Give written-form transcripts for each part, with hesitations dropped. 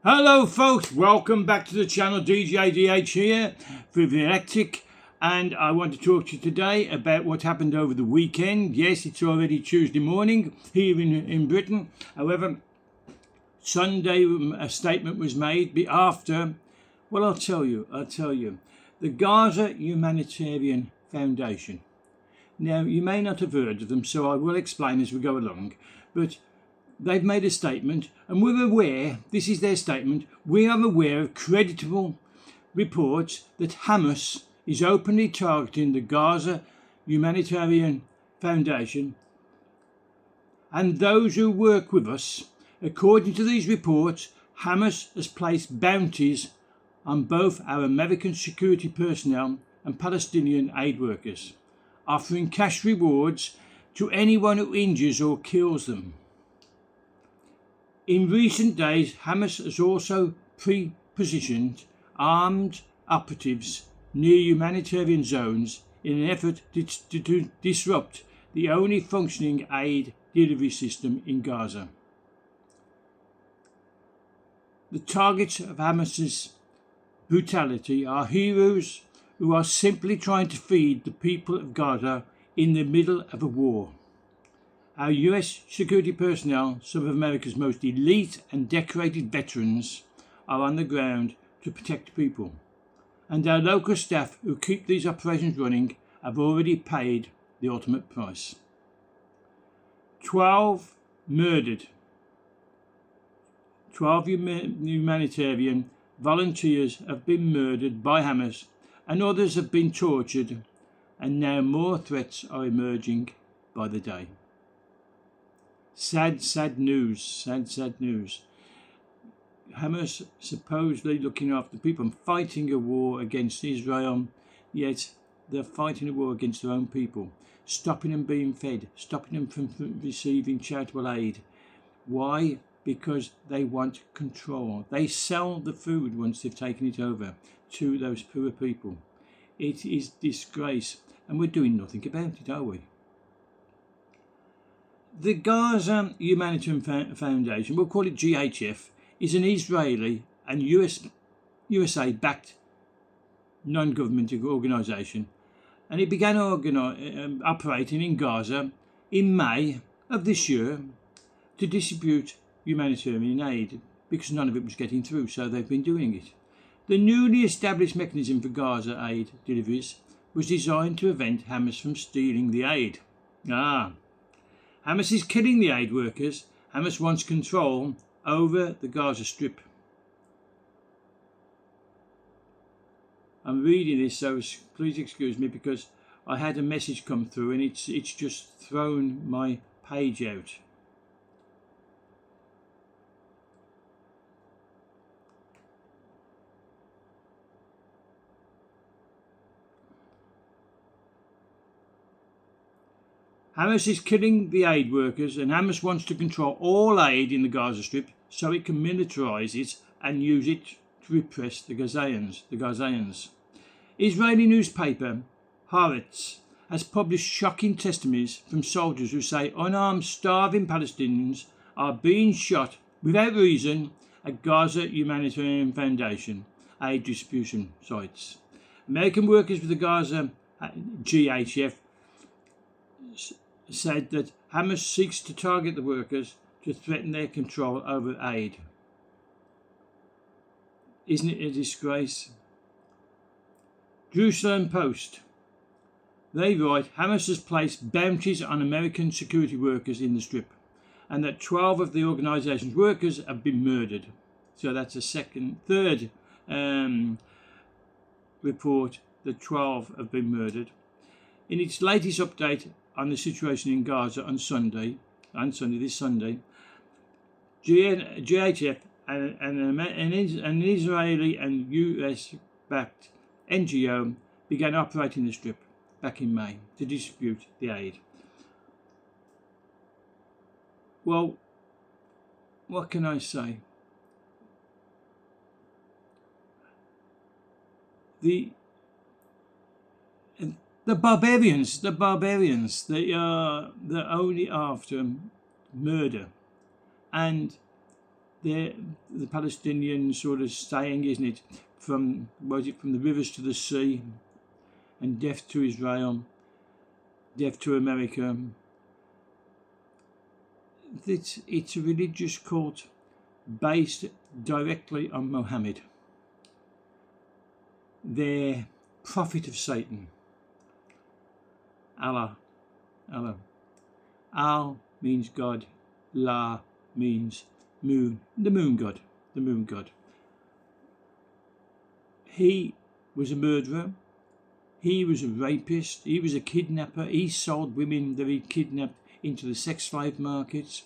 Hello folks, welcome back to the channel. DJDH here for the Electric, and I want to talk to you today about what happened over the weekend. Yes, it's already Tuesday morning here in Britain. However, Sunday a statement was made after, well, I'll tell you, the Gaza Humanitarian Foundation. Now, you may not have heard of them, so I will explain as we go along, but they've made a statement, and we're aware, this is their statement, we are aware of creditable reports that Hamas is openly targeting the Gaza Humanitarian Foundation and those who work with us. According to these reports, Hamas has placed bounties on both our American security personnel and Palestinian aid workers, offering cash rewards to anyone who injures or kills them. In recent days, Hamas has also pre-positioned armed operatives near humanitarian zones in an effort to disrupt the only functioning aid delivery system in Gaza. The targets of Hamas's brutality are heroes who are simply trying to feed the people of Gaza in the middle of a war. Our US security personnel, some of America's most elite and decorated veterans, are on the ground to protect people. And our local staff who keep these operations running have already paid the ultimate price. 12 murdered. 12 humanitarian volunteers have been murdered by Hamas, and others have been tortured, and now more threats are emerging by the day. Sad news. Hamas supposedly looking after people and fighting a war against Israel, yet they're fighting a war against their own people, stopping them being fed, stopping them from receiving charitable aid. Why? Because they want control. They sell the food once they've taken it over to those poor people. It is disgrace, and we're doing nothing about it, are we? The Gaza Humanitarian Foundation, we'll call it GHF, is an Israeli and USA-backed non-governmental organisation, and it began operating in Gaza in May of this year to distribute humanitarian aid because none of it was getting through, so they've been doing it. The newly established mechanism for Gaza aid deliveries was designed to prevent Hamas from stealing the aid. Hamas is killing the aid workers. Hamas wants control over the Gaza Strip. I'm reading this, so please excuse me because I had a message come through and it's just thrown my page out. Hamas is killing the aid workers, and Hamas wants to control all aid in the Gaza Strip so it can militarise it and use it to repress the Gazans. Israeli newspaper Haaretz has published shocking testimonies from soldiers who say unarmed, starving Palestinians are being shot without reason at Gaza Humanitarian Foundation aid distribution sites. American workers with the Gaza GHF said that Hamas seeks to target the workers to threaten their control over aid. Isn't it a disgrace? Jerusalem Post. They write Hamas has placed bounties on American security workers in the Strip, and that 12 of the organisation's workers have been murdered. So that's a third report that 12 have been murdered. In its latest update on the situation in Gaza this Sunday, GHF and an Israeli and US-backed NGO began operating the Strip back in May to distribute the aid. Well, what can I say? The barbarians, they are only after murder, and the Palestinian sort of saying, isn't it? From the rivers to the sea, and death to Israel, death to America. It's a religious cult based directly on Mohammed, their prophet of Satan. Allah. Al means God, La means moon, the moon god. He was a murderer, he was a rapist, he was a kidnapper, he sold women that he kidnapped into the sex slave markets,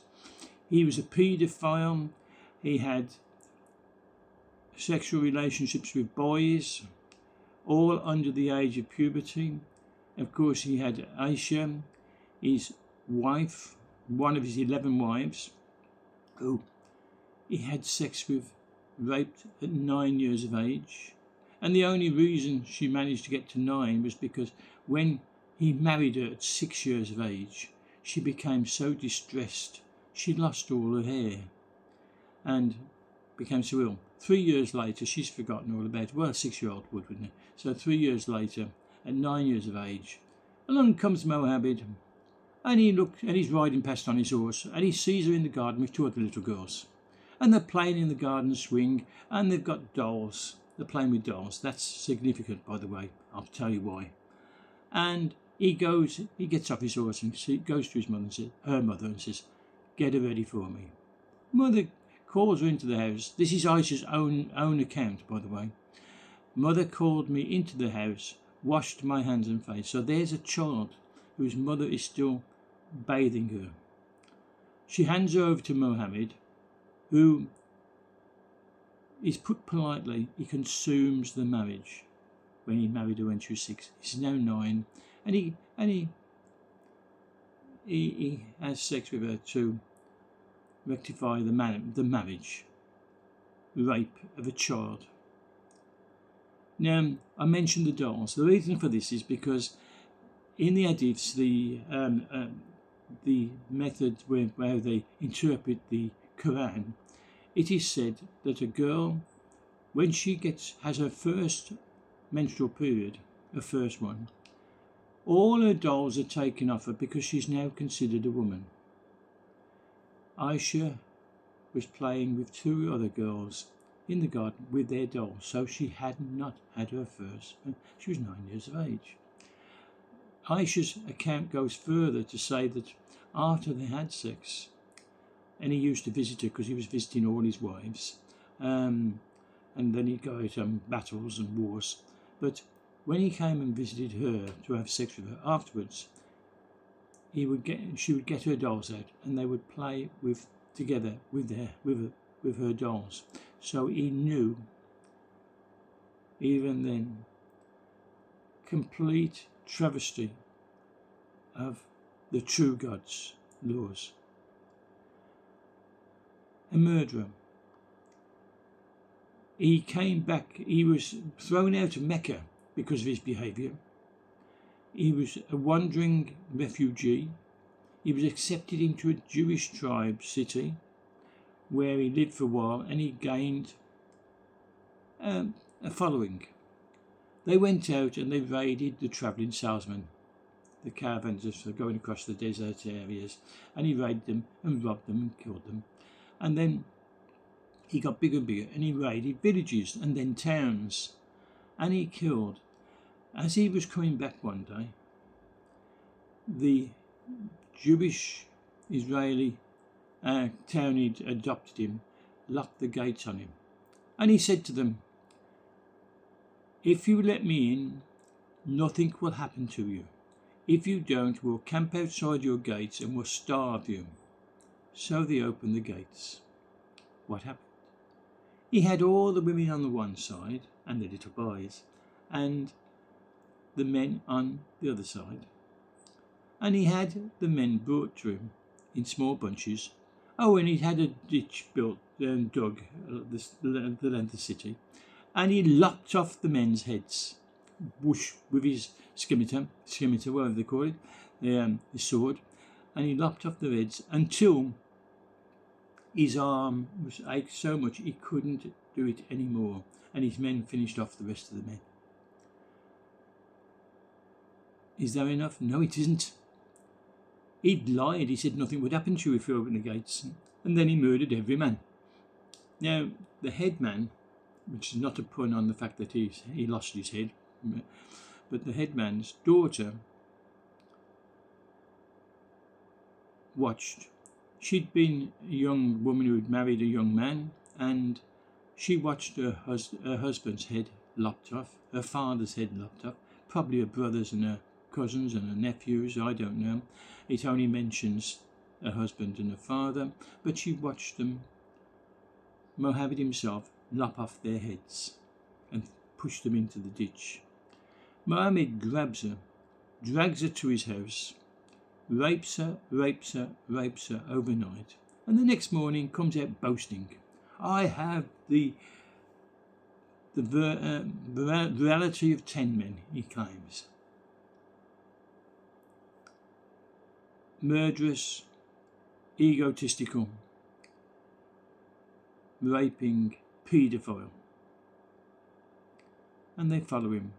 he was a paedophile, he had sexual relationships with boys, all under the age of puberty. Of course, he had Aisha, his wife, one of his 11 wives, who he had sex with, raped at 9 years of age. And the only reason she managed to get to 9 was because when he married her at 6 years of age, she became so distressed, she lost all her hair and became so ill. 3 years later, she's forgotten all about it. Well, a 6-year-old would, wouldn't it? So 3 years later, at 9 years of age, along comes Mohammed, and he's riding past on his horse, and he sees her in the garden with 2 other little girls, and they're playing in the garden swing, and they've got dolls. They're playing with dolls. That's significant, by the way. I'll tell you why. And he gets off his horse and goes to his mother and says, her mother, and says, "Get her ready for me." Mother calls her into the house. This is Aisha's own account, by the way. Mother called me into the house, washed my hands and face. So there's a child whose mother is still bathing her. She hands her over to Mohammed, who is, put politely, he consumes the marriage when he married her when she was 6. He's now 9, and he has sex with her to rectify the marriage, rape of a child. Now, I mentioned the dolls. The reason for this is because in the hadiths, the method where they interpret the Quran, it is said that a girl, when she has her first menstrual period, her first one, all her dolls are taken off her because she's now considered a woman. Aisha was playing with 2 other girls in the garden with their dolls, so she had not had her first. She was 9 years of age. Aisha's account goes further to say that after they had sex, and he used to visit her because he was visiting all his wives, and then he'd go out on battles and wars. But when he came and visited her to have sex with her afterwards, she would get her dolls out, and they would play together with her dolls. So he knew, even then, complete travesty of the true God's laws. A murderer. He came back, he was thrown out of Mecca because of his behaviour. He was a wandering refugee. He was accepted into a Jewish tribe city where he lived for a while, and he gained a following. They went out and they raided the travelling salesmen, the caravans going across the desert areas, and he raided them and robbed them and killed them. And then he got bigger and bigger, and he raided villages and then towns, and he killed. As he was coming back one day, the Jewish Israeli town he'd adopted him locked the gates on him, and he said to them, "If you let me in, nothing will happen to you. If you don't, we'll camp outside your gates and we'll starve you." So they opened the gates. What happened? He had all the women on the one side and the little boys, and the men on the other side. And he had the men brought to him in small bunches. Oh, and he had a ditch built and dug the length of the city, and he lopped off the men's heads, whoosh, with his scimitar, whatever they call it, his sword, and he lopped off their heads until His arm was ached so much he couldn't do it anymore, and his men finished off the rest of the men. Is that enough? No, it isn't. He'd lied. He said nothing would happen to you if you opened the gates, and then he murdered every man. Now, the headman, which is not a pun on the fact that he lost his head, but the headman's daughter watched. She'd been a young woman who had married a young man, and she watched her husband's head lopped off, her father's head lopped off, probably her brothers and her cousins and her nephews, I don't know. It only mentions her husband and her father, but she watched them, Mohammed himself, lop off their heads and push them into the ditch. Mohammed grabs her, drags her to his house, rapes her overnight, and the next morning comes out boasting, I have the virality of 10 men, he claims. Murderous, egotistical, raping paedophile. And they follow him.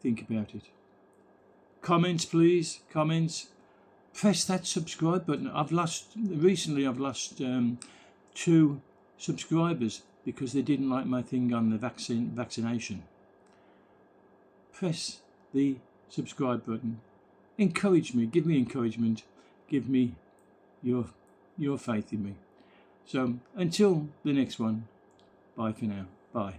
Think about it. Comments, please. Comments. Press that subscribe button. Recently I've lost 2 subscribers because they didn't like my thing on the vaccination. Press the subscribe button. Encourage me. Give me encouragement. Give me your faith in me. So until the next one, bye for now. Bye.